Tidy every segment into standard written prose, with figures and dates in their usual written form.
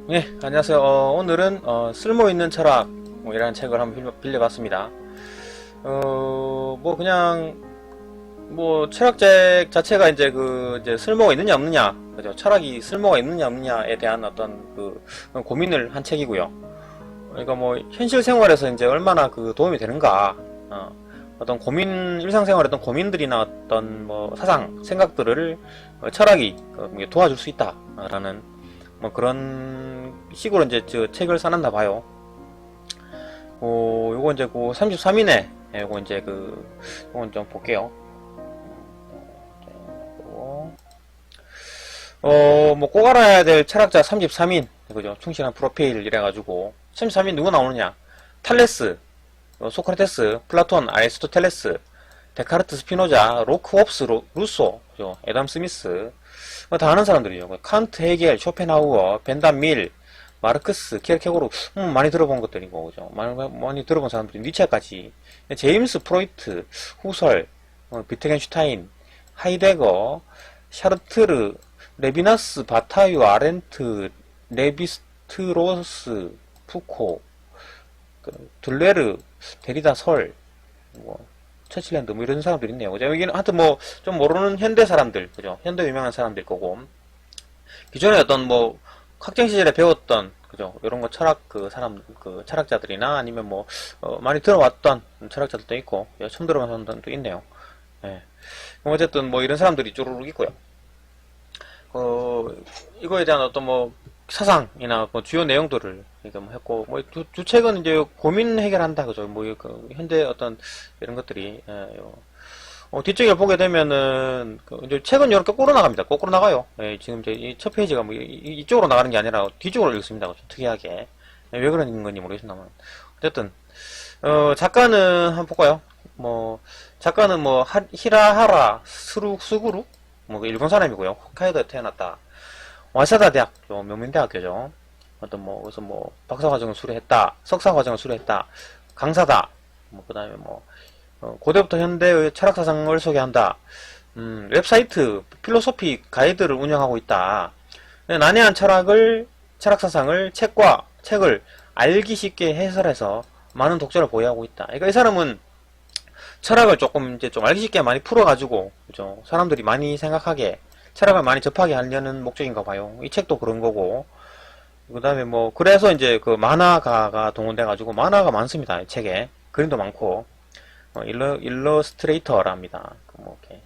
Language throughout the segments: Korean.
네, 안녕하세요. 오늘은 쓸모있는 철학이라는 책을 한번 빌려봤습니다. 그냥 철학책 자체가 이제 쓸모가 있느냐 없느냐, 그죠? 철학이 쓸모가 있느냐 없느냐에 대한 어떤 고민을 한 책이고요. 그러니까 현실 생활에서 이제 얼마나 도움이 되는가, 어떤 일상생활에 어떤 고민들이나 어떤 사상, 생각들을 철학이 도와줄 수 있다라는 그런 식으로 이제 저 책을 써놨나 봐요. 요거 이제 33인에 요거 이제 요건 좀 볼게요. 꼭 알아야 될 철학자 33인, 그죠? 충실한 프로필 이래가지고 33인 누구 나오느냐? 탈레스, 소크라테스, 플라톤, 아리스토텔레스, 데카르트, 스피노자, 로크, 홉스, 루소, 그죠? 애덤 스미스, 다 아는 사람들이죠. 칸트, 헤겔, 쇼펜하우어, 벤담 밀, 마르크스, 키르케고르, 많이 들어본 것들이고, 그죠? 많이 들어본 사람들이, 니체까지, 제임스 프로이트, 후설, 비트겐슈타인, 하이데거, 샤르트르, 레비나스, 바타유, 아렌트, 레비스트로스, 푸코, 둘레르, 데리다, 설, 처칠랜드 이런 사람들 있네요. 그죠? 여기는 하여튼 좀 모르는 현대 사람들, 그죠? 현대 유명한 사람들 거고, 기존에 어떤 학창 시절에 배웠던, 그죠? 이런 거 철학자들이나 아니면 많이 들어왔던 철학자들도 있고, 처음 들어본 사람들도 있네요. 예. 어쨌든 이런 사람들이 쭈루룩 있고요. 이거에 대한 어떤 사상이나 주요 내용들을 했고, 두 책은 이제 고민 해결한다, 그죠? 현재 어떤 이런 것들이, 뒤쪽에 보게 되면은, 이제 책은 이렇게 꼬로 나갑니다. 거꾸로 나가요. 예, 지금 이제 이 첫 페이지가 이쪽으로 나가는 게 아니라 뒤쪽으로 읽습니다. 좀 특이하게. 예, 왜 그런 건지 모르겠습니다만. 어쨌든, 작가는 한번 볼까요? 작가는 히라하라 스구루? 일본 사람이고요. 홋카이도에 태어났다. 와사다 대학, 명문대학교죠. 그래서 박사 과정을 수료했다. 석사 과정을 수료했다. 강사다. 그 다음에 고대부터 현대의 철학 사상을 소개한다. 웹사이트, 필로소피 가이드를 운영하고 있다. 난해한 철학 사상을 책을 알기 쉽게 해설해서 많은 독자를 보유하고 있다. 그러니까 이 사람은 철학을 조금 이제 좀 알기 쉽게 많이 풀어가지고, 그죠? 사람들이 많이 생각하게, 철학을 많이 접하게 하려는 목적인가 봐요. 이 책도 그런 거고. 그 다음에 그래서 이제 만화가가 동원돼가지고, 만화가 많습니다. 이 책에. 그림도 많고, 일러스트레이터랍니다. 이렇게.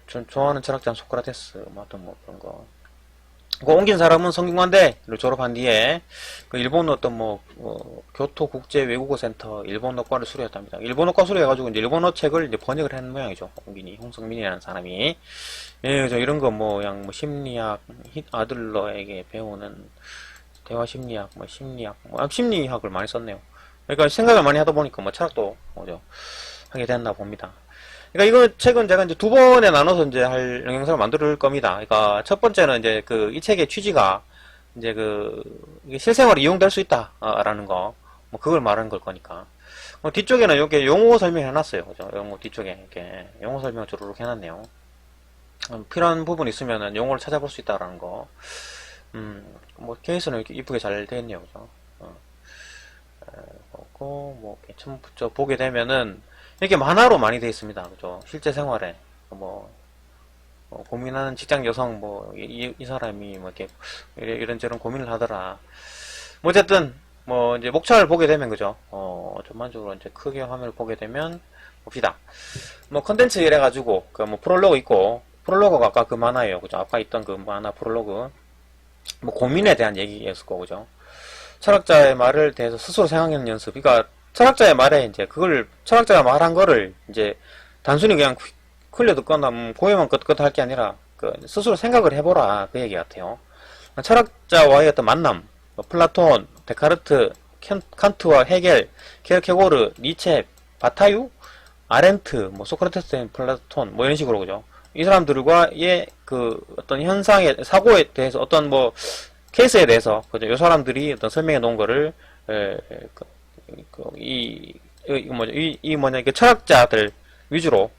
전 좋아하는 철학자는 소크라테스, 그런 거. 옮긴 사람은 성균관대를 졸업한 뒤에 일본 어떤 교토 국제 외국어 센터 일본어과를 수료했답니다. 일본어과 수료해가지고 이제 일본어 책을 이제 번역을 한 모양이죠. 홍성민이라는 사람이. 예, 그죠. 이런 거 그냥 심리학, 아들러에게 배우는 대화 심리학, 심리학을 많이 썼네요. 그러니까 생각을 많이 하다 보니까 철학도 뭐죠 하게 됐나 봅니다. 그러니까 이거 책은 제가 이제 두 번에 나눠서 이제 할 영상을 만들 겁니다. 그러니까 첫 번째는 이제 이 책의 취지가 이제 이게 실생활에 이용될 수 있다라는 거, 그걸 말하는 걸 거니까. 뒤쪽에는 이렇게 용어 설명해 놨어요. 그죠? 용어 뒤쪽에 이렇게 용어 설명 주르륵 해놨네요. 필요한 부분 있으면은 용어를 찾아볼 수 있다라는 거. 케이스는 이렇게 이쁘게 잘 되어 있네요. 그죠? 처음부터 보게 되면은 이렇게 만화로 많이 되어 있습니다. 그죠? 실제 생활에 고민하는 직장 여성 이 사람이 이렇게 이런저런 고민을 하더라. 어쨌든 이제 목차를 보게 되면 그죠? 전반적으로 이제 크게 화면을 보게 되면 봅시다. 컨텐츠 이래가지고 프롤로그 있고 프롤로그가 아까 그 만화예요. 그죠? 아까 있던 그 만화 프롤로그 고민에 대한 얘기였을 거고 그죠? 철학자의 말을 대해서 스스로 생각하는 연습. 그러니까 철학자의 말에 이제 철학자가 말한 거를 이제 단순히 그냥 흘려 듣거나 고해만 끄떡끄떡 할 게 아니라 스스로 생각을 해보라 그 얘기 같아요. 철학자와의 어떤 만남, 플라톤, 데카르트, 칸트와 헤겔, 키르케고르, 니체, 바타유, 아렌트, 소크라테스, 플라톤 이런 식으로 그죠. 이 사람들과의 어떤 현상의 사고에 대해서 어떤 케이스에 대해서 그죠. 이 사람들이 어떤 설명해 놓은 거를 이게 철학자들 위주로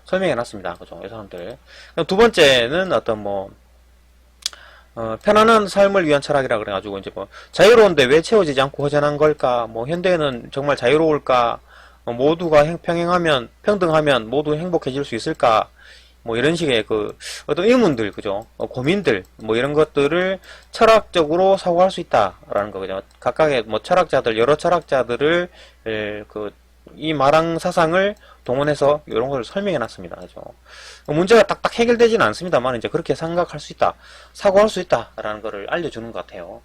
설명해 놨습니다. 그죠? 이 사람들. 두 번째는 어떤 편안한 삶을 위한 철학이라 그래가지고, 이제 뭐, 자유로운데 왜 채워지지 않고 허전한 걸까? 뭐, 현대에는 정말 자유로울까? 모두가 평행하면, 평등하면 모두 행복해질 수 있을까? 뭐, 이런 식의 어떤 의문들, 그죠? 고민들, 뭐, 이런 것들을 철학적으로 사고할 수 있다라는 거, 그죠? 각각의 뭐, 여러 철학자들을, 이 마랑 사상을 동원해서 이런 걸 설명해 놨습니다. 그죠? 문제가 딱딱 해결되지는 않습니다만 이제 그렇게 생각할 수 있다, 사고할 수 있다라는 거를 알려주는 것 같아요.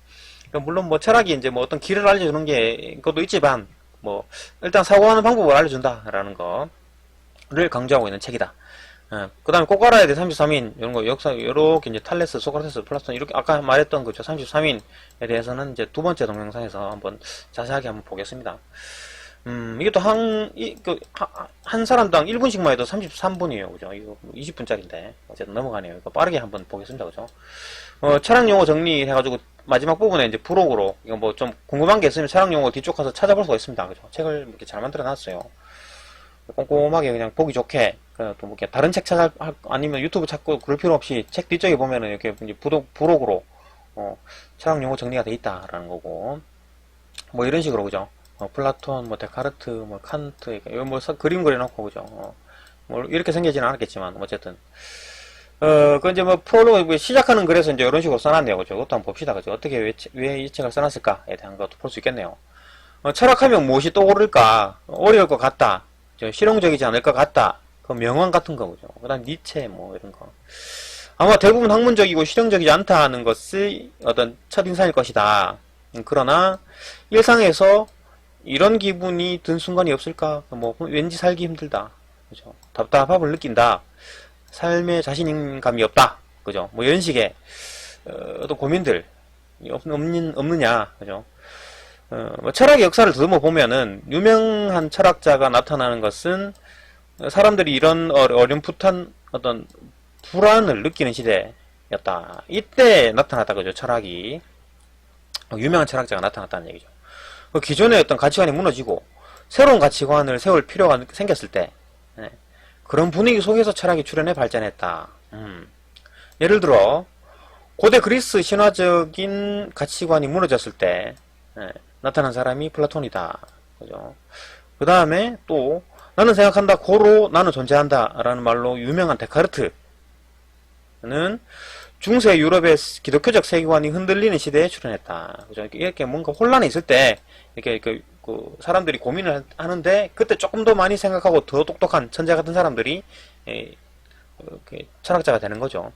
물론 뭐 철학이 이제 뭐 어떤 길을 알려주는 게 그것도 있지만 뭐 일단 사고하는 방법을 알려준다라는 거를 강조하고 있는 책이다. 그 다음에 꼭 알아야 돼 33인 이런 거 역사 이렇게 이제 탈레스, 소크라테스, 플라톤 이렇게 아까 말했던 그죠 33인에 대해서는 이제 두 번째 동영상에서 한번 자세하게 한번 보겠습니다. 이게 또 한 사람당 1분씩만 해도 33분이에요. 그죠? 이거 20분짜리인데. 어쨌든 넘어가네요. 이거 빠르게 한번 보겠습니다. 그죠? 철학 용어 정리해가지고 마지막 부분에 이제 부록으로, 이거 뭐 좀 궁금한 게 있으면 철학 용어 뒤쪽 가서 찾아볼 수가 있습니다. 그죠? 책을 이렇게 잘 만들어 놨어요. 꼼꼼하게 그냥 보기 좋게, 또 뭐 이렇게 다른 책 아니면 유튜브 찾고 그럴 필요 없이 책 뒤쪽에 보면은 이렇게 이제 부록으로, 철학 용어 정리가 돼 있다라는 거고. 뭐 이런 식으로, 그죠? 플라톤, 뭐 데카르트, 뭐 칸트, 이거 뭐 그림 그려놓고 그죠. 뭐 이렇게 생기지는 않았겠지만 어쨌든 그 이제 뭐 프롤로그 시작하는 글에서 이제 이런 식으로 써놨네요, 그죠. 그것도 한번 봅시다, 그죠. 어떻게 왜 이 책을 써놨을까에 대한 것도 볼 수 있겠네요. 철학하면 무엇이 떠오를까? 어려울 것 같다. 실용적이지 않을 것 같다. 그 명언 같은 거, 그죠. 그다음 니체 뭐 이런 거. 아마 대부분 학문적이고 실용적이지 않다는 것이 어떤 첫인상일 것이다. 그러나 일상에서 이런 기분이 든 순간이 없을까? 뭐 왠지 살기 힘들다, 그죠? 답답함을 느낀다, 삶에 자신감이 없다, 그죠? 뭐 이런 식의 어떤 고민들 없느냐, 그죠? 뭐 철학의 역사를 더듬어 보면은 유명한 철학자가 나타나는 것은 사람들이 이런 어렴풋한 어떤 불안을 느끼는 시대였다. 이때 나타났다, 그죠? 철학이 유명한 철학자가 나타났다는 얘기죠. 기존의 어떤 가치관이 무너지고 새로운 가치관을 세울 필요가 생겼을 때, 그런 분위기 속에서 철학이 출현해 발전했다. 예를 들어 고대 그리스 신화적인 가치관이 무너졌을 때 나타난 사람이 플라톤이다, 그죠? 그 다음에 또 나는 생각한다, 고로 나는 존재한다 라는 말로 유명한 데카르트는 중세 유럽의 기독교적 세계관이 흔들리는 시대에 출현했다. 그죠? 이렇게 뭔가 혼란이 있을 때, 이렇게 그 사람들이 고민을 하는데, 그때 조금 더 많이 생각하고 더 똑똑한 천재 같은 사람들이, 철학자가 되는 거죠.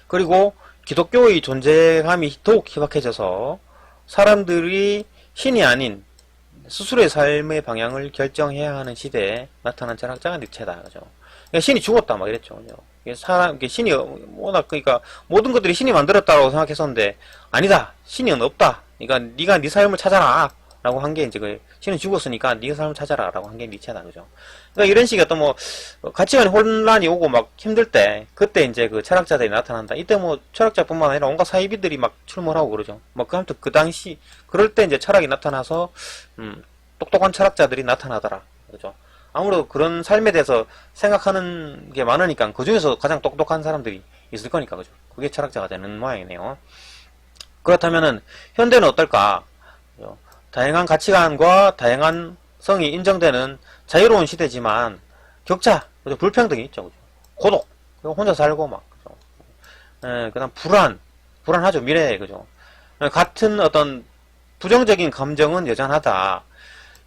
그리고 기독교의 존재감이 더욱 희박해져서 사람들이 신이 아닌 스스로의 삶의 방향을 결정해야 하는 시대에 나타난 철학자가 니체다. 그죠? 신이 죽었다, 막 이랬죠. 그죠? 신이 워낙, 그러니까 모든 것들이 신이 만들었다고 생각했었는데 아니다, 신이 없다, 그러니까 네가 네 삶을 찾아라 라고 한 게 이제 신은 죽었으니까 네 삶을 찾아라 라고 한 게 니체다, 그죠. 그러니까 이런 식의 어떤 뭐 가치관의 혼란이 오고 막 힘들 때 그때 이제 그 철학자들이 나타난다. 이때 뭐 철학자뿐만 아니라 온갖 사이비들이 막 출몰하고 그러죠. 뭐 아무튼 그 당시 그럴 때 이제 철학이 나타나서 똑똑한 철학자들이 나타나더라, 그죠. 아무래도 그런 삶에 대해서 생각하는 게 많으니까 그 중에서 가장 똑똑한 사람들이 있을 거니까, 그죠. 그게 철학자가 되는 모양이네요. 그렇다면은 현대는 어떨까? 그죠? 다양한 가치관과 다양한 성이 인정되는 자유로운 시대지만 격차, 그죠? 불평등이 있죠, 그죠? 고독, 혼자 살고 막, 그죠? 그다음 불안하죠, 미래에, 그죠? 같은 어떤 부정적인 감정은 여전하다.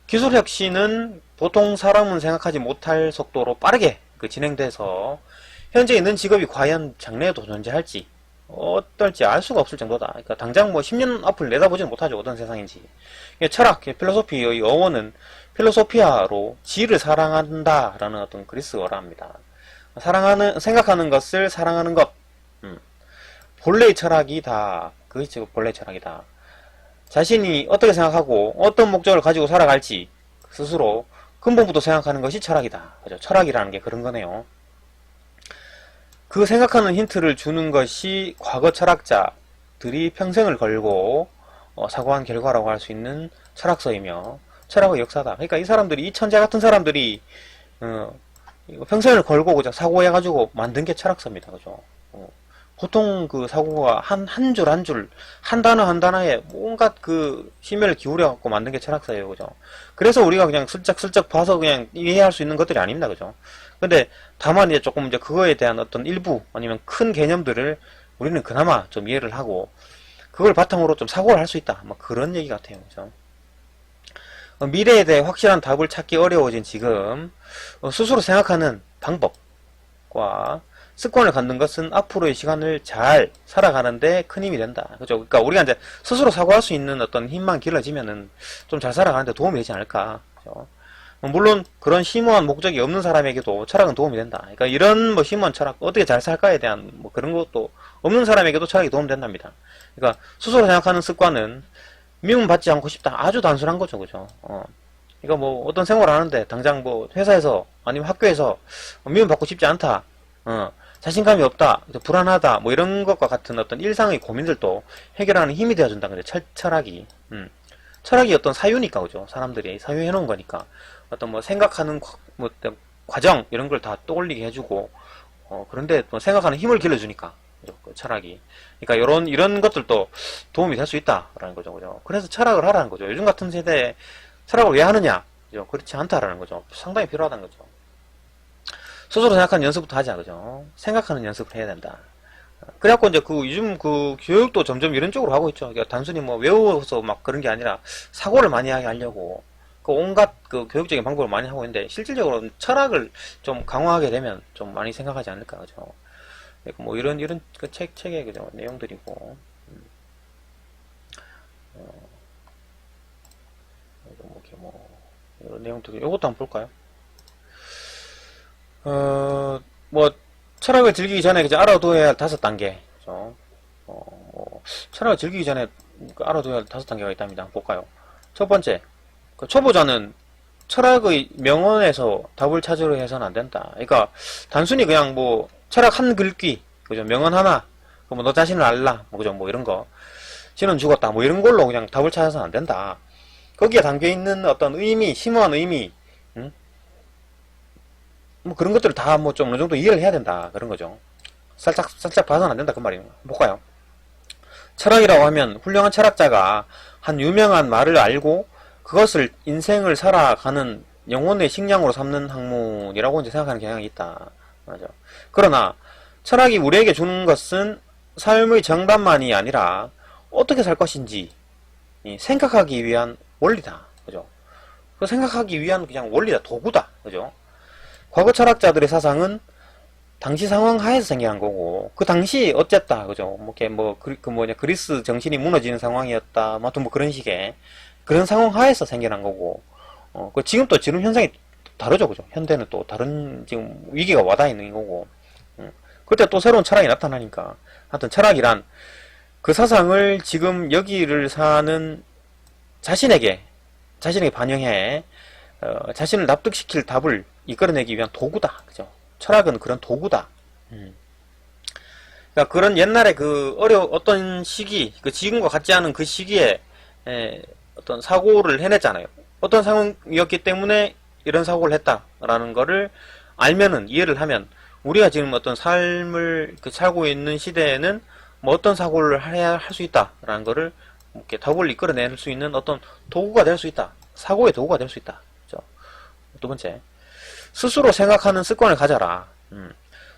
기술 혁신은 보통 사람은 생각하지 못할 속도로 빠르게 진행돼서 현재 있는 직업이 과연 장래에도 존재할지 어떨지 알 수가 없을 정도다. 그러니까 당장 뭐 10년 앞을 내다보지는 못하죠, 어떤 세상인지. 철학, 필로소피의 어원은 필로소피아로 지를 사랑한다라는 어떤 그리스어라 합니다. 생각하는 것을 사랑하는 것. 본래의 철학이다. 그것이 본래의 철학이다. 자신이 어떻게 생각하고 어떤 목적을 가지고 살아갈지 스스로 근본부터 생각하는 것이 철학이다. 그죠? 철학이라는 게 그런 거네요. 그 생각하는 힌트를 주는 것이 과거 철학자들이 평생을 걸고 사고한 결과라고 할 수 있는 철학서이며 철학의 역사다. 그러니까 이 사람들이, 이 천재 같은 사람들이 평생을 걸고 그죠? 사고해가지고 만든 게 철학서입니다. 그죠? 보통 그 사고가 한 줄 한 줄, 한 단어 한 단어에 온갖 그 심혈을 기울여갖고 만든 게 철학사예요. 그죠? 그래서 우리가 그냥 슬쩍슬쩍 봐서 그냥 이해할 수 있는 것들이 아닙니다. 그죠? 근데 다만 이제 조금 이제 그거에 대한 어떤 일부 아니면 큰 개념들을 우리는 그나마 좀 이해를 하고 그걸 바탕으로 좀 사고를 할 수 있다. 뭐 그런 얘기 같아요. 그죠? 미래에 대해 확실한 답을 찾기 어려워진 지금 스스로 생각하는 방법과 습관을 갖는 것은 앞으로의 시간을 잘 살아가는데 큰 힘이 된다. 그죠? 그러니까 우리가 이제 스스로 사고할 수 있는 어떤 힘만 길러지면은 좀 잘 살아가는데 도움이 되지 않을까. 그죠? 물론 그런 심오한 목적이 없는 사람에게도 철학은 도움이 된다. 그러니까 이런 뭐 심오한 철학, 어떻게 잘 살까에 대한 뭐 그런 것도 없는 사람에게도 철학이 도움된답니다. 그러니까 스스로 생각하는 습관은 미움 받지 않고 싶다. 아주 단순한 거죠. 그죠? 그러니까 뭐 어떤 생활을 하는데 당장 뭐 회사에서 아니면 학교에서 미움 받고 싶지 않다. 자신감이 없다. 불안하다. 뭐 이런 것과 같은 어떤 일상의 고민들도 해결하는 힘이 되어준다. 근데 철학이. 철학이 어떤 사유니까, 그죠? 사람들이 사유해놓은 거니까. 어떤 뭐 생각하는 뭐 어떤 과정 이런 걸 다 떠올리게 해주고 그런데 또 생각하는 힘을 길러주니까. 그죠? 그 철학이. 그러니까 이런 것들도 도움이 될 수 있다라는 거죠. 그죠? 그래서 철학을 하라는 거죠. 요즘 같은 세대에 철학을 왜 하느냐? 그죠? 그렇지 않다라는 거죠. 상당히 필요하다는 거죠. 스스로 생각하는 연습부터 하자. 그죠? 생각하는 연습을 해야 된다. 그래갖고 이제 요즘 그 교육도 점점 이런 쪽으로 하고 있죠. 그러니까 단순히 뭐 외워서 막 그런 게 아니라 사고를 많이 하게 하려고 그 온갖 그 교육적인 방법을 많이 하고 있는데 실질적으로 철학을 좀 강화하게 되면 좀 많이 생각하지 않을까. 그죠? 그러니까 뭐 이런 그 책의 그죠? 내용들이고. 이렇게 뭐 이런 내용들 이것도 한번 볼까요? 뭐, 철학을 즐기기 전에 이제 알아둬야 할 5단계. 그죠? 철학을 즐기기 전에 알아둬야 할 5단계가 있답니다. 한번 볼까요? 첫 번째, 그 초보자는 철학의 명언에서 답을 찾으려 해서는 안 된다. 그러니까, 단순히 그냥 뭐, 철학 한 글귀, 그죠? 명언 하나, 뭐, 너 자신을 알라, 뭐, 그죠? 뭐, 이런 거. 신은 죽었다, 뭐, 이런 걸로 그냥 답을 찾아서는 안 된다. 거기에 담겨있는 어떤 의미, 심오한 의미, 뭐 그런 것들을 다 뭐 좀 어느 정도 이해를 해야 된다. 그런 거죠. 살짝 봐서는 안 된다. 그 말이에요. 볼까요? 철학이라고 하면 훌륭한 철학자가 한 유명한 말을 알고 그것을 인생을 살아가는 영혼의 식량으로 삼는 학문이라고 이제 생각하는 경향이 있다. 맞아. 그러나 철학이 우리에게 주는 것은 삶의 정답만이 아니라 어떻게 살 것인지 생각하기 위한 원리다. 그죠? 그 생각하기 위한 그냥 원리다. 도구다. 그죠? 과거 철학자들의 사상은 당시 상황 하에서 생겨난 거고, 그 당시 어쨌다, 그죠? 그리스 정신이 무너지는 상황이었다, 뭐, 뭐 그런 식의, 그런 상황 하에서 생겨난 거고, 지금 현상이 다르죠, 그죠? 현대는 또 다른, 지금 위기가 와닿아 있는 거고, 그때 또 새로운 철학이 나타나니까, 하여튼 철학이란 그 사상을 지금 여기를 사는 자신에게 반영해, 자신을 납득시킬 답을 이끌어내기 위한 도구다. 그죠? 철학은 그런 도구다. 그러니까 그런 옛날에 어떤 시기, 지금과 같지 않은 그 시기에 어떤 사고를 해냈잖아요. 어떤 상황이었기 때문에 이런 사고를 했다라는 거를 알면은, 이해를 하면, 우리가 지금 어떤 삶을 살고 있는 시대에는 뭐 어떤 사고를 해야 할 수 있다라는 거를 이렇게 답을 이끌어낼 수 있는 어떤 도구가 될 수 있다. 사고의 도구가 될 수 있다. 그죠? 두 번째, 스스로 생각하는 습관을 가져라.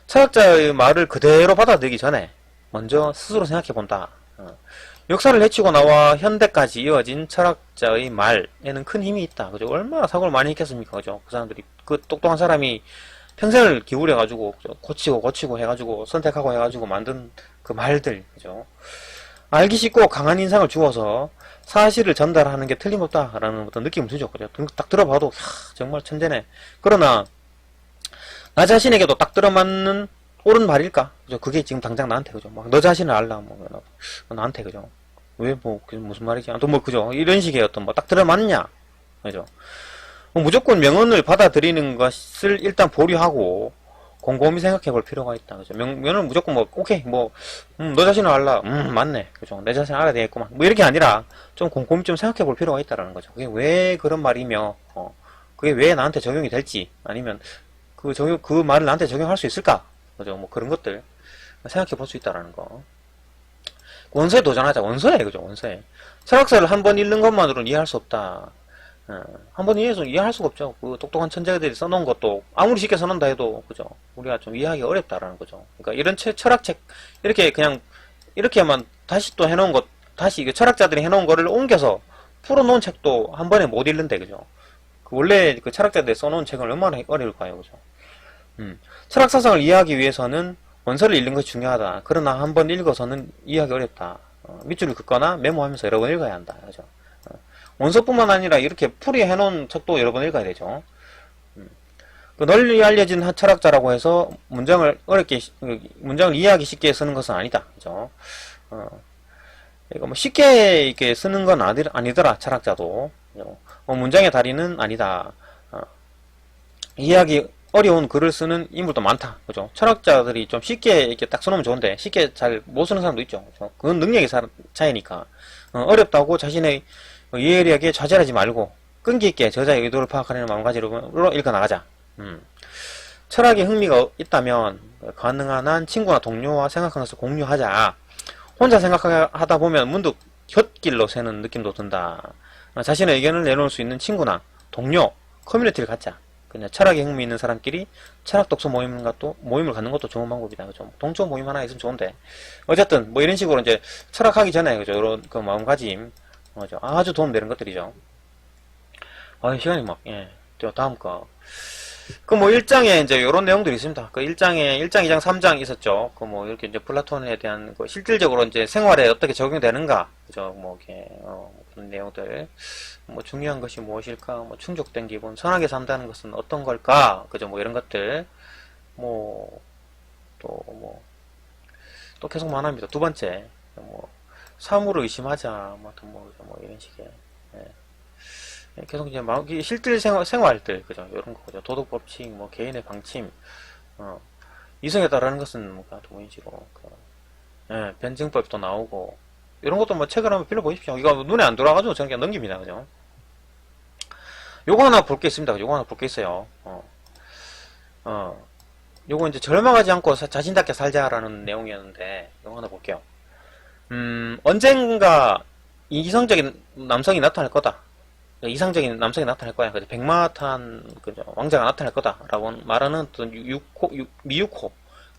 철학자의 말을 그대로 받아들이기 전에 먼저 스스로 생각해본다. 역사를 헤치고 나와 현대까지 이어진 철학자의 말에는 큰 힘이 있다. 그죠? 얼마나 사고를 많이 했겠습니까? 그죠? 그 사람들이, 그 똑똑한 사람이 평생을 기울여가지고, 고치고 해가지고, 선택하고 해가지고 만든 그 말들, 그죠? 알기 쉽고 강한 인상을 주어서 사실을 전달하는 게 틀림없다라는 어떤 느낌을 주죠. 그죠? 딱 들어봐도, 정말 천재네. 그러나, 나 자신에게도 딱 들어맞는 옳은 말일까? 그죠? 그게 지금 당장 나한테, 그죠? 막, 너 자신을 알라, 나한테, 그죠? 왜, 그게 무슨 말이지? 또 그죠? 이런 식의 어떤, 딱 들어맞냐? 그죠? 무조건 명언을 받아들이는 것을 일단 보류하고, 곰곰이 생각해 볼 필요가 있다. 그죠? 명언을 무조건 오케이, 너 자신을 알라. 맞네. 그죠? 내 자신을 알아야 되겠구만. 뭐 이렇게 아니라, 좀 곰곰이 좀 생각해 볼 필요가 있다라는 거죠. 그게 왜 그런 말이며, 그게 왜 나한테 적용이 될지, 아니면, 그 말을 나한테 적용할 수 있을까? 그죠? 뭐 그런 것들. 생각해 볼 수 있다라는 거. 원서에 도전하자. 원서에, 그죠? 원서에. 철학사를 한 번 읽는 것만으로는 이해할 수 없다. 한 번 이해해서 이해할 수가 없죠. 그 똑똑한 천재들이 써놓은 것도 아무리 쉽게 써놓는다 해도, 그죠? 우리가 좀 이해하기 어렵다라는 거죠. 그러니까 이런 철학책, 이렇게 그냥, 이렇게만 다시 또 해놓은 것, 다시 이게 철학자들이 해놓은 거를 옮겨서 풀어놓은 책도 한 번에 못 읽는데, 그죠? 그 원래 그 철학자들이 써놓은 책은 얼마나 어려울까요, 그죠? 철학 사상을 이해하기 위해서는 원서를 읽는 것이 중요하다. 그러나 한 번 읽어서는 이해하기 어렵다. 밑줄을 긋거나 메모하면서 여러 번 읽어야 한다. 그죠? 원서뿐만 아니라 이렇게 풀이해 놓은 책도 여러 번 읽어야 되죠. 그 널리 알려진 철학자라고 해서 문장을 이해하기 쉽게 쓰는 것은 아니다. 그죠? 이거 뭐 쉽게 이렇게 쓰는 건 아니더라. 철학자도. 문장의 다리는 아니다. 이해하기 어려운 글을 쓰는 인물도 많다. 그죠? 철학자들이 좀 쉽게 이렇게 딱 써놓으면 좋은데, 쉽게 잘 못 쓰는 사람도 있죠. 그죠? 그건 능력의 차이니까. 어렵다고 자신의 예리하게 좌절하지 말고, 끈기 있게 저자의 의도를 파악하려는 마음가짐으로 읽어나가자. 철학에 흥미가 있다면, 가능한 한 친구나 동료와 생각하는 것을 공유하자. 혼자 생각하다 보면 문득 곁길로 새는 느낌도 든다. 자신의 의견을 내놓을 수 있는 친구나 동료, 커뮤니티를 갖자. 그냥 철학에 흥미 있는 사람끼리 철학 독서 모임을 갖는 것도 좋은 방법이다. 그죠? 동조 모임 하나 있으면 좋은데. 어쨌든, 뭐 이런 식으로 이제 철학하기 전에, 그죠? 이런 그 마음가짐, 그죠? 아주 도움되는 것들이죠. 시간이 막, 예. 또 다음 거. 그 뭐 1장에 이제 요런 내용들이 있습니다. 그 1장에 1장, 2장, 3장 있었죠. 그 뭐 이렇게 이제 플라톤에 대한 그 실질적으로 이제 생활에 어떻게 적용되는가. 그죠? 뭐 이렇게, 그런 내용들. 뭐 중요한 것이 무엇일까? 뭐 충족된 기분, 선하게 산다는 것은 어떤 걸까? 그죠? 뭐 이런 것들. 뭐, 또 계속 많합니다. 두 번째. 뭐, 사물을 의심하자. 뭐 이런 식의. 예. 계속 이제 실질 생활들, 그죠? 이런 거, 그죠? 도덕 법칙, 뭐 개인의 방침, 이성에 따르는 것은 뭔가 동의지고, 변증법도 나오고, 이런 것도 뭐 책을 한번 빌려보십시오. 이거 눈에 안 들어와가지고 저는 그냥 넘깁니다, 그죠? 요거 하나 볼 게 있습니다. 요거 하나 볼 게 있어요. 요거 이제 절망하지 않고 자신답게 살자라는 내용이었는데, 요거 하나 볼게요. 언젠가 이성적인 남성이 나타날 거다. 이상적인 남성이 나타날 거야. 그죠? 백마탄, 그죠? 왕자가 나타날 거다라고 말하는 어떤 미유코.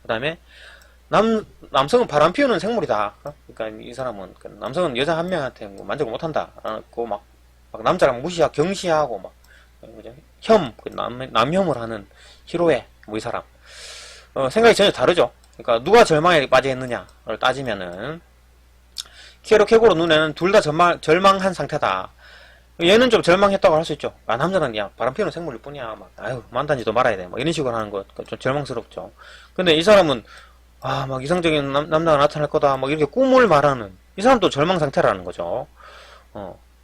그 다음에, 남성은 바람 피우는 생물이다. 그러니까 이 사람은, 남성은 여자 한 명한테 뭐 만족을 못 한다. 라고 막 남자랑 경시하고, 막, 그죠? 남혐을 하는 희로애, 뭐 이 사람. 생각이 전혀 다르죠. 그러니까 누가 절망에 빠져 있느냐를 따지면은, 키에로케고로 눈에는 둘 다 절망한 상태다. 얘는 좀 절망했다고 할 수 있죠. 남자는 야 바람 피우는 생물일 뿐이야. 막 만단지도 말아야 돼. 막 이런 식으로 하는 거 좀 절망스럽죠. 근데 이 사람은 막 이상적인 남자가 나타날 거다. 막 이렇게 꿈을 말하는 이 사람도 절망 상태라는 거죠.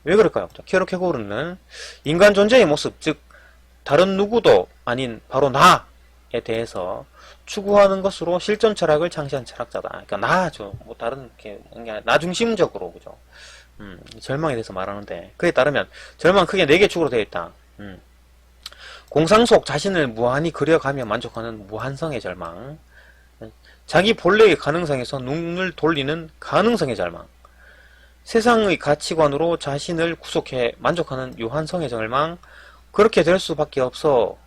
왜 그럴까요? 키에로케고르는 인간 존재의 모습, 즉 다른 누구도 아닌 바로 나에 대해서 추구하는 것으로 실존 철학을 창시한 철학자다. 그러니까 나죠. 뭐 다른 게 나 중심적으로, 그죠? 절망에 대해서 말하는데, 그에 따르면 절망은 크게 4개 축으로 되어 있다. 공상 속 자신을 무한히 그려가며 만족하는 무한성의 절망, 자기 본래의 가능성에서 눈을 돌리는 가능성의 절망, 세상의 가치관으로 자신을 구속해 만족하는 유한성의 절망, 그렇게 될 수밖에 없어,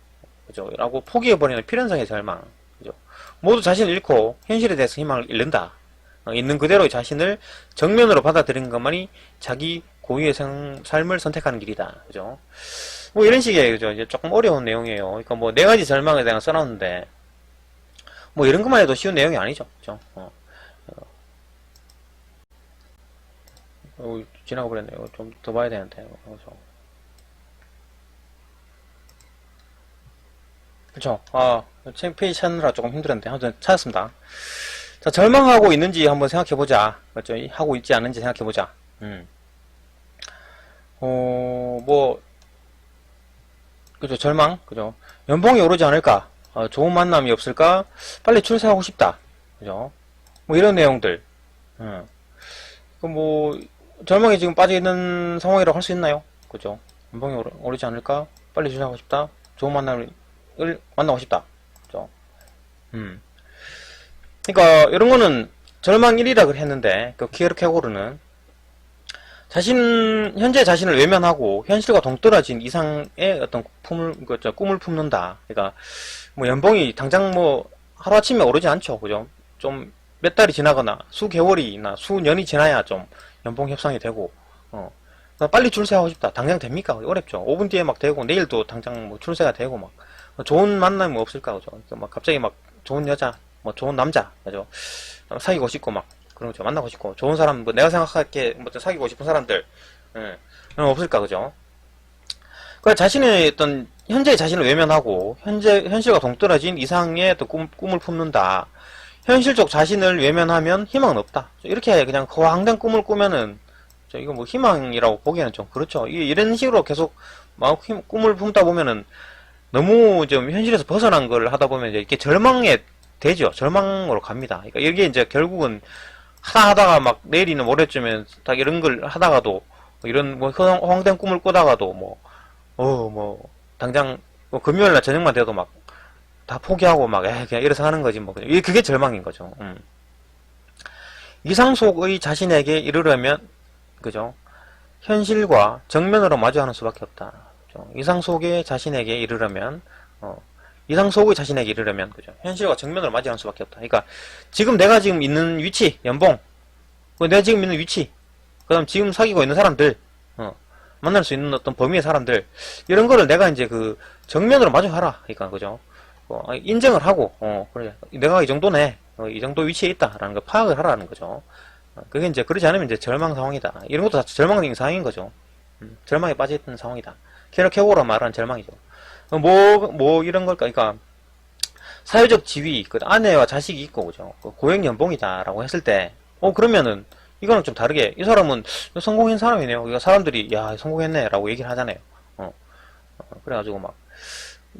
그죠? 라고 포기해버리는 필연성의 절망, 그죠? 모두 자신을 잃고 현실에 대해서 희망을 잃는다. 있는 그대로의 자신을 정면으로 받아들이는 것만이 자기 고유의 삶을 선택하는 길이다. 그죠? 뭐 이런 식의, 그죠? 이제 조금 어려운 내용이에요. 그러니까 뭐 4가지 절망에 대한 써놨는데, 뭐 이런 것만 해도 쉬운 내용이 아니죠. 그죠? 지나가 버렸네요. 좀 더 봐야 되는데. 그쵸? 페이지 찾느라 조금 힘들었는데, 아무튼 찾았습니다. 자, 절망하고 있는지 한번 생각해보자. 그렇죠? 하고 있지 않은지 생각해보자. 그죠? 절망? 그죠? 연봉이 오르지 않을까? 좋은 만남이 없을까? 빨리 출세하고 싶다. 그죠? 뭐 이런 내용들. 절망에 지금 빠져있는 상황이라고 할 수 있나요? 그죠? 연봉이 오르지 않을까? 빨리 출세하고 싶다. 좋은 만남을 만나고 싶다. 그죠? 그러니까 이런 거는 절망 1이라 했는데 그 키에르케고르는 현재 자신을 외면하고 현실과 동떨어진 이상의 어떤 꿈을 품는다. 그러니까 뭐 연봉이 당장 뭐 하루아침에 오르지 않죠. 그죠? 좀 몇 달이 지나거나 수개월이나 수년이 지나야 좀 연봉 협상이 되고, 빨리 출세하고 싶다. 당장 됩니까? 어렵죠. 5분 뒤에 막 되고, 내일도 당장 뭐 출세가 되고, 막, 좋은 만남이 뭐 없을까, 그죠? 그러니까 막 갑자기 막 좋은 여자, 뭐 좋은 남자, 그죠? 사귀고 싶고, 막, 그런 거죠. 만나고 싶고, 좋은 사람, 뭐 내가 생각할게, 뭐 사귀고 싶은 사람들, 없을까, 그죠? 그 자신의 어떤, 현재의 자신을 외면하고, 현실과 동떨어진 이상의 어떤 꿈을 품는다. 현실적 자신을 외면하면 희망은 없다. 이렇게 그냥 거황된 꿈을 꾸면은 이거 뭐 희망이라고 보기에는 좀 그렇죠. 이런 식으로 계속 막 꿈을 품다 보면은 너무 좀 현실에서 벗어난 걸 하다 보면 이제 이렇게 절망에 되죠. 절망으로 갑니다. 그러니까 이게 이제 결국은 하다가 막 내일이나 모레쯤엔 딱 이런 걸 하다가도 이런 뭐 허황된 꿈을 꾸다가도 뭐 당장 뭐 금요일날 저녁만 돼도 막 다 포기하고 막 그냥 이래서 하는 거지 뭐 그게 절망인 거죠. 이상 속의 자신에게 이르려면 그죠? 현실과 정면으로 마주하는 수밖에 없다. 그죠? 이상 속의 자신에게 이르려면 이상 속의 자신에게 이르려면 그죠? 현실과 정면으로 마주하는 수밖에 없다. 그러니까 지금 내가 지금 있는 위치, 연봉, 내가 지금 있는 위치, 그다음 지금 사귀고 있는 사람들, 만날 수 있는 어떤 범위의 사람들 이런 거를 내가 이제 그 정면으로 마주하라. 그러니까 그죠? 인정을 하고, 그래. 내가 이 정도네. 이 정도 위치에 있다라는 걸 파악을 하라는 거죠. 그게 이제, 그러지 않으면 이제 절망 상황이다. 이런 것도 다 절망적인 상황인 거죠. 절망에 빠져있는 상황이다. 케르케고르가 말하는 절망이죠. 이런 걸까? 그러니까, 사회적 지위, 그 아내와 자식이 있고, 그죠. 고액 연봉이다라고 했을 때, 그러면은, 이거는 좀 다르게, 이 사람은 성공한 사람이네요. 그러니까 사람들이, 야, 성공했네. 라고 얘기를 하잖아요. 그래가지고 막,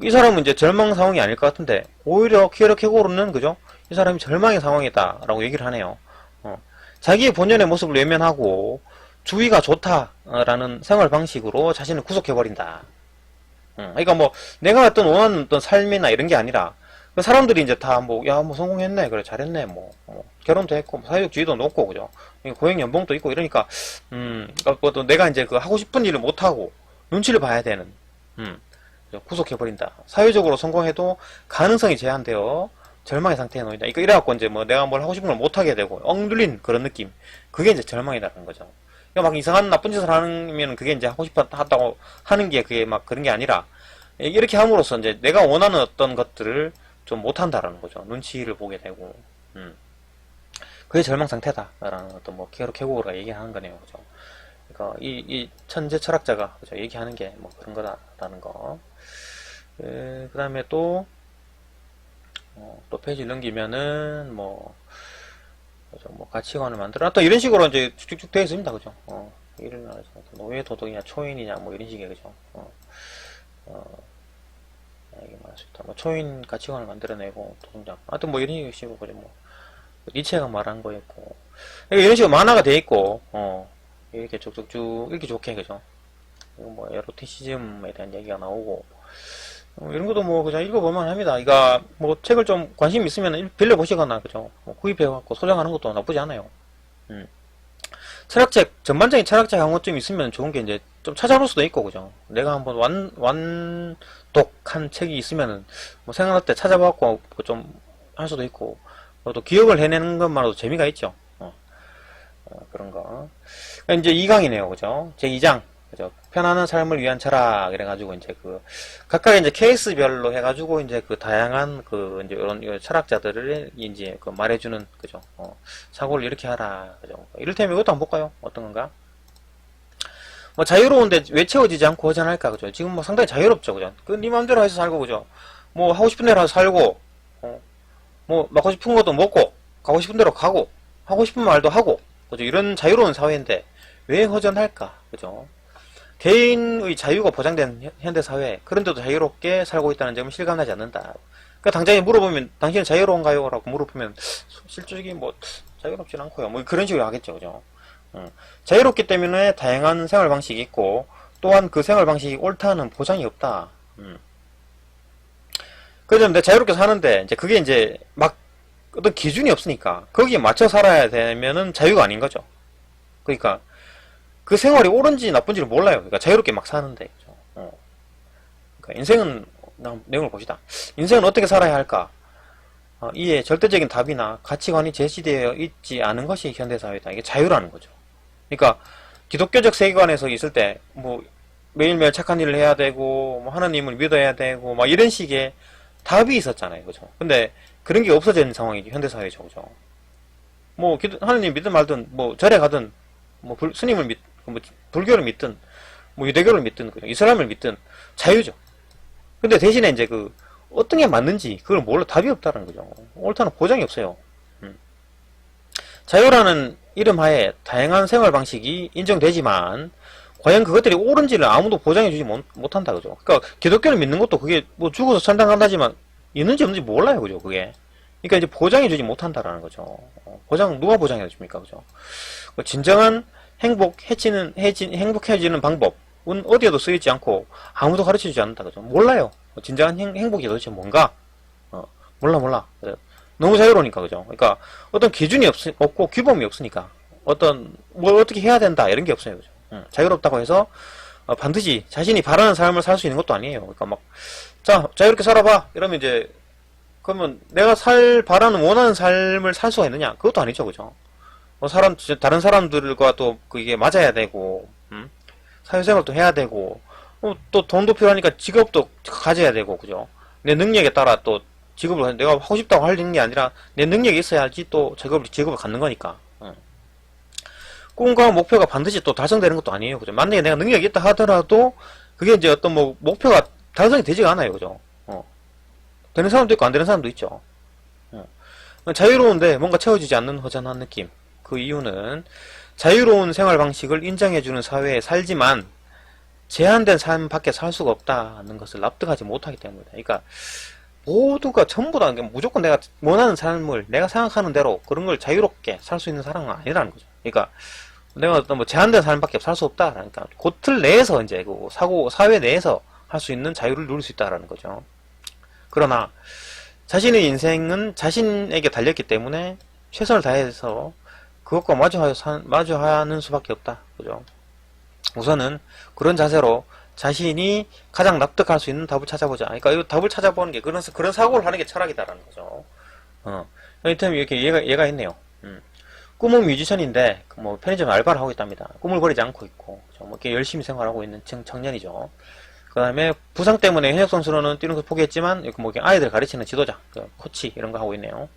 이 사람은 이제 절망 상황이 아닐 것 같은데 오히려 키에르케고르는 그죠? 이 사람이 절망의 상황이다라고 얘기를 하네요. 자기의 본연의 모습을 외면하고 주위가 좋다라는 생활 방식으로 자신을 구속해버린다. 그러니까 뭐 내가 원하는 어떤 삶이나 이런 게 아니라 그 사람들이 이제 다 뭐 성공했네, 그래 잘했네, 결혼도 했고 사회적 지위도 높고 그죠? 고액 연봉도 있고 이러니까 그러니까 또 내가 이제 그 하고 싶은 일을 못 하고 눈치를 봐야 되는. 구속해버린다. 사회적으로 성공해도 가능성이 제한되어 절망의 상태에 놓인다. 그러니까 이래갖고 이제 뭐 내가 뭘 하고 싶은 걸 못하게 되고 엉들린 그런 느낌. 그게 이제 절망이라는 거죠. 그러니까 막 이상한 나쁜 짓을 하면 그게 이제 하고 싶어 한다고 하는 게 그게 막 그런 게 아니라 이렇게 함으로써 이제 내가 원하는 어떤 것들을 좀 못한다라는 거죠. 눈치를 보게 되고. 그게 절망 상태다라는 어떤 뭐 키에르케고르가 얘기하는 거네요. 그죠? 그러니까 이 천재 철학자가 그죠? 얘기하는 게 뭐 그런 거다라는 거. 그 다음에 또 페이지 넘기면은 그죠? 가치관을 만들어 또 이런 식으로 이제 쭉쭉 되어 있습니다. 그죠? 일어나서 노예 도덕이냐 초인이냐 뭐 이런 식의 그죠? 이게 말할 수 있다. 초인 가치관을 만들어내고 도덕장. 하여튼 뭐 이런 식으로 그죠? 니체가 말한 거였고 이런 식으로 만화가 돼 있고 이렇게 쭉쭉쭉 읽기 좋게 그죠? 뭐 에로티시즘에 대한 얘기가 나오고 이런 것도 그냥 읽어볼만 합니다. 이거 책을 좀 관심 있으면 빌려보시거나 그죠? 구입해갖고 소장하는 것도 나쁘지 않아요. 철학책 전반적인 철학책 한 권쯤 있으면 좋은 게 이제 좀 찾아볼 수도 있고 그죠? 내가 한번 완독한 책이 있으면은 생각날 때 찾아봐갖고 좀 할 수도 있고 또 기억을 해내는 것만으로도 재미가 있죠. 그런 거. 이제 2강이네요. 그죠? 제 2장. 그죠? 편안한 삶을 위한 철학. 이래가지고, 이제 각각 이제 케이스별로 해가지고, 이제 다양한 이제 이런 철학자들을 이제 말해주는, 그죠? 사고를 이렇게 하라. 그죠? 이를테면 이것도 한번 볼까요? 어떤 건가? 자유로운데 왜 채워지지 않고 허전할까? 그죠? 지금 상당히 자유롭죠. 그죠? 네 마음대로 해서 살고, 그죠? 하고 싶은 대로 살고, 먹고 싶은 것도 먹고, 가고 싶은 대로 가고, 하고 싶은 말도 하고, 그죠? 이런 자유로운 사회인데 왜 허전할까? 그죠? 개인의 자유가 보장된 현대 사회, 그런데도 자유롭게 살고 있다는 점은 실감나지 않는다. 그러니까 당장에 물어보면 당신은 자유로운가요? 라고 물어보면 실질적인 자유롭진 않고요. 그런 식으로 하겠죠. 그죠? 자유롭기 때문에 다양한 생활 방식이 있고 또한 그 생활 방식이 옳다는 보장이 없다. 그래서 내가 자유롭게 사는데 이제 그게 이제 어떤 기준이 없으니까 거기에 맞춰 살아야 되면은 자유가 아닌 거죠. 그러니까 그 생활이 옳은지 나쁜지를 몰라요. 그러니까 자유롭게 막 사는데. 그죠? 그러니까 인생은 내용을 봅시다. 인생은 어떻게 살아야 할까? 이에 절대적인 답이나 가치관이 제시되어 있지 않은 것이 현대사회다. 이게 자유라는 거죠. 그러니까 기독교적 세계관에서 있을 때 뭐 매일매일 착한 일을 해야 되고 뭐 하나님을 믿어야 되고 막 이런 식의 답이 있었잖아요. 그죠? 근데 그런 게 없어진 상황이죠. 현대사회죠. 그죠? 뭐 하나님 믿든 말든 뭐 절에 가든 뭐 스님을 뭐 불교를 믿든 뭐 유대교를 믿든 그죠? 이슬람을 믿든 자유죠. 근데 대신에 이제 그 어떤 게 맞는지 그걸 몰라 답이 없다는 거죠. 옳다는 보장이 없어요. 자유라는 이름 하에 다양한 생활 방식이 인정되지만 과연 그것들이 옳은지를 아무도 보장해주지 못한다 그죠. 그러니까 기독교를 믿는 것도 그게 뭐 죽어서 천당간다지만 있는지 없는지 몰라요 그죠. 그게 그러니까 이제 보장해주지 못한다라는 거죠. 보장 누가 보장해줍니까 그죠. 진정한 행복해지는 방법은 어디에도 쓰이지 않고 아무도 가르쳐주지 않는다 그죠. 몰라요. 진정한 행복이 도대체 뭔가 몰라. 너무 자유로우니까 그죠. 그러니까 어떤 기준이 없고 규범이 없으니까 어떤 뭘 어떻게 해야 된다 이런 게 없어요 그죠. 자유롭다고 해서 반드시 자신이 바라는 삶을 살 수 있는 것도 아니에요. 그러니까 막 자 자유롭게 살아봐 이러면 이제 그러면 내가 바라는 원하는 삶을 살 수가 있느냐 그것도 아니죠 그죠. 다른 사람들과 또 그게 맞아야 되고 사회생활도 해야 되고 또 돈도 필요하니까 직업도 가져야 되고 그죠. 내 능력에 따라 또 직업을 내가 하고 싶다고 하는 게 아니라 내 능력이 있어야지 또 직업을 갖는 거니까. 꿈과 목표가 반드시 또 달성되는 것도 아니에요. 그죠? 만약에 내가 능력이 있다 하더라도 그게 이제 어떤 뭐 목표가 달성이 되지가 않아요. 그죠? 되는 사람도 있고 안 되는 사람도 있죠. 자유로운데 뭔가 채워지지 않는 허전한 느낌. 그 이유는 자유로운 생활 방식을 인정해주는 사회에 살지만 제한된 삶 밖에 살 수가 없다는 것을 납득하지 못하기 때문이다. 그러니까 모두가 전부 다 무조건 내가 원하는 삶을 내가 생각하는 대로 그런 걸 자유롭게 살 수 있는 사람은 아니라는 거죠. 그러니까 내가 어떤 뭐 제한된 삶밖에 살 수 없다. 그러니까 그 틀 내에서 이제 그 사회 내에서 할 수 있는 자유를 누릴 수 있다라는 거죠. 그러나 자신의 인생은 자신에게 달렸기 때문에 최선을 다해서 그것과 마주하는 수밖에 없다. 그죠? 우선은 그런 자세로 자신이 가장 납득할 수 있는 답을 찾아보자. 그러니까 이 답을 찾아보는 게 그런 사고를 하는 게 철학이다라는 거죠. 이를테면 이렇게 얘가 있네요. 꿈은 뮤지션인데 뭐 편의점 알바를 하고 있답니다. 꿈을 버리지 않고 있고 뭐 이렇게 열심히 생활하고 있는 청년이죠. 그 다음에 부상 때문에 현역 선수로는 뛰는 걸 포기했지만 뭐 아이들 가르치는 지도자, 코치 이런 거 하고 있네요.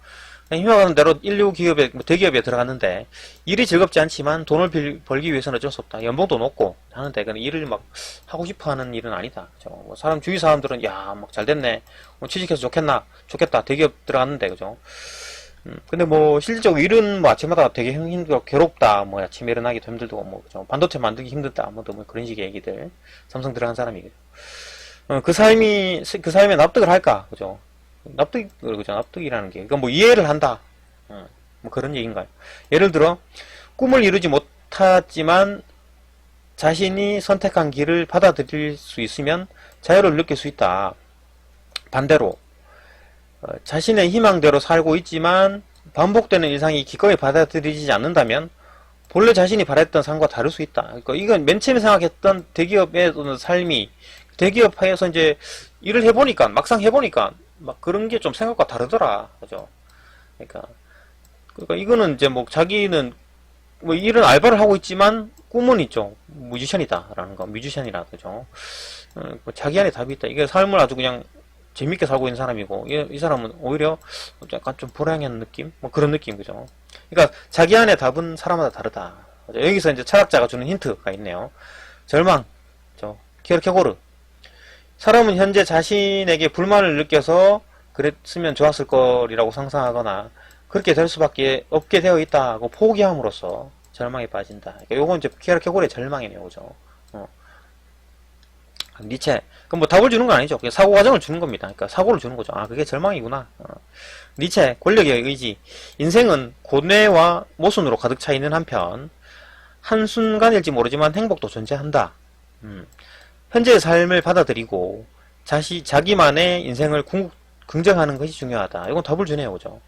희망하는 대로 인류 기업에 대기업에 들어갔는데 일이 즐겁지 않지만 돈을 벌기 위해서는 어쩔 수 없다. 연봉도 높고 하는데 그는 일을 막 하고 싶어하는 일은 아니다. 그죠? 뭐 주위 사람들은 야 막 잘됐네. 취직해서 좋겠다. 대기업 들어갔는데 그죠? 근데 뭐 실질적으로 일은 뭐 아침마다 되게 힘들고 괴롭다. 뭐 아침에 일어나기도 힘들고 뭐 그죠? 반도체 만들기 힘들다. 뭐 그런 식의 얘기들. 삼성 들어간 사람이죠. 그 삶에 납득을 할까? 그죠? 납득이라는 게. 그러니까 뭐 이해를 한다. 뭐 그런 얘기인가요? 예를 들어, 꿈을 이루지 못하지만 자신이 선택한 길을 받아들일 수 있으면 자유를 느낄 수 있다. 반대로, 자신의 희망대로 살고 있지만 반복되는 일상이 기꺼이 받아들이지 않는다면 본래 자신이 바랬던 삶과 다를 수 있다. 그러니까 이건 맨 처음에 생각했던 대기업의 삶이 대기업에서 이제 일을 해보니까 막상 해보니까 막 그런 게 좀 생각과 다르더라. 그죠? 그러니까 이거는 이제 뭐 자기는 뭐 일은 알바를 하고 있지만 꿈은 있죠. 뮤지션이다라는 거. 뮤지션이라 그죠? 자기 안에 답이 있다. 이게 삶을 아주 그냥 재밌게 살고 있는 사람이고 이 사람은 오히려 약간 좀 불행한 느낌? 뭐 그런 느낌 그죠? 그러니까 자기 안에 답은 사람마다 다르다. 그죠? 여기서 이제 철학자가 주는 힌트가 있네요. 절망, 키르케고르. 사람은 현재 자신에게 불만을 느껴서 그랬으면 좋았을 거리라고 상상하거나 그렇게 될 수밖에 없게 되어 있다고 포기함으로써 절망에 빠진다. 그러니까 요건 이제 키르케고르의 절망이네요. 그죠? 니체. 그럼 뭐 답을 주는 건 아니죠. 그냥 사고 과정을 주는 겁니다. 그러니까 사고를 주는 거죠. 아, 그게 절망이구나. 니체, 권력의 의지. 인생은 고뇌와 모순으로 가득 차 있는 한편, 한순간일지 모르지만 행복도 존재한다. 현재의 삶을 받아들이고, 자기만의 인생을 긍정하는 것이 중요하다. 이건 답을 주네요. 그죠?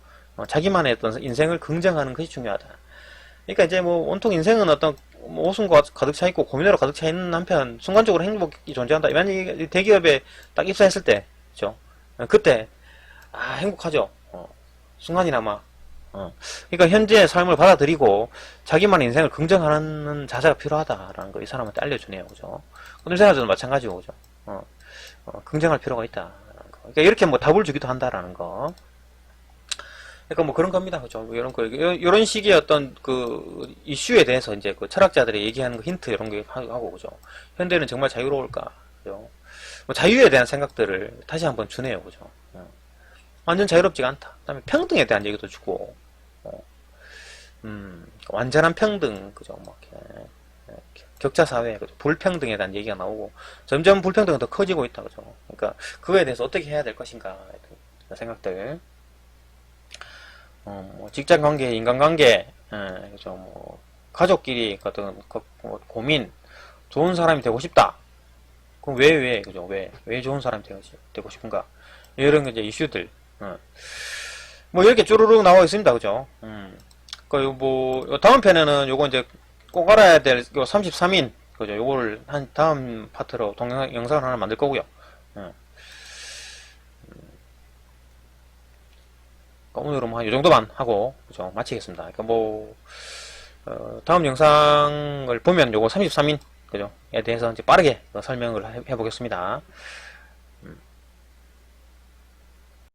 자기만의 어떤 인생을 긍정하는 것이 중요하다. 그러니까 이제 뭐 온통 인생은 어떤 뭐 오순과 가득 차 있고 고민으로 가득 차 있는 한편 순간적으로 행복이 존재한다. 만약에 대기업에 딱 입사했을 때, 그죠? 그때 행복하죠. 순간이나마. 그러니까 현재의 삶을 받아들이고 자기만의 인생을 긍정하는 자세가 필요하다라는 거 이 사람한테 알려주네요, 그죠? 오늘 생활도 마찬가지고, 그죠? 긍정할 필요가 있다. 그러니까 이렇게 뭐 답을 주기도 한다라는 거. 그러니까 뭐 그런 겁니다. 그죠? 뭐 이런 거, 이런 식의 어떤 그 이슈에 대해서 이제 그 철학자들이 얘기하는 거 힌트 이런 거 하고, 그죠? 현대는 정말 자유로울까? 그죠? 뭐 자유에 대한 생각들을 다시 한번 주네요. 그죠? 완전 자유롭지가 않다. 그다음에 평등에 대한 얘기도 주고, 완전한 평등, 그죠? 뭐 이렇게 격차 사회, 그죠? 불평등에 대한 얘기가 나오고, 점점 불평등은 더 커지고 있다. 그죠? 그러니까 그거에 대해서 어떻게 해야 될 것인가, 이런 생각들. 뭐 직장 관계, 인간 관계, 그죠? 뭐 가족끼리 어떤 뭐 고민, 좋은 사람이 되고 싶다. 그럼 그죠? 왜 좋은 사람이 되고 싶은가? 이런 게 이제 이슈들. 뭐 이렇게 쭈루룩 나와 있습니다. 그죠? 뭐 다음 편에는 요거 이제 꼭 알아야 될 요 33인, 그죠? 요거를 한 다음 파트로 영상을 하나 만들 거고요. 오늘은 뭐 한 이 정도만 하고, 그죠? 마치겠습니다. 그러니까 뭐 다음 영상을 보면 요거 33인, 그죠? 에 대해서 이제 빠르게 설명을 해보겠습니다.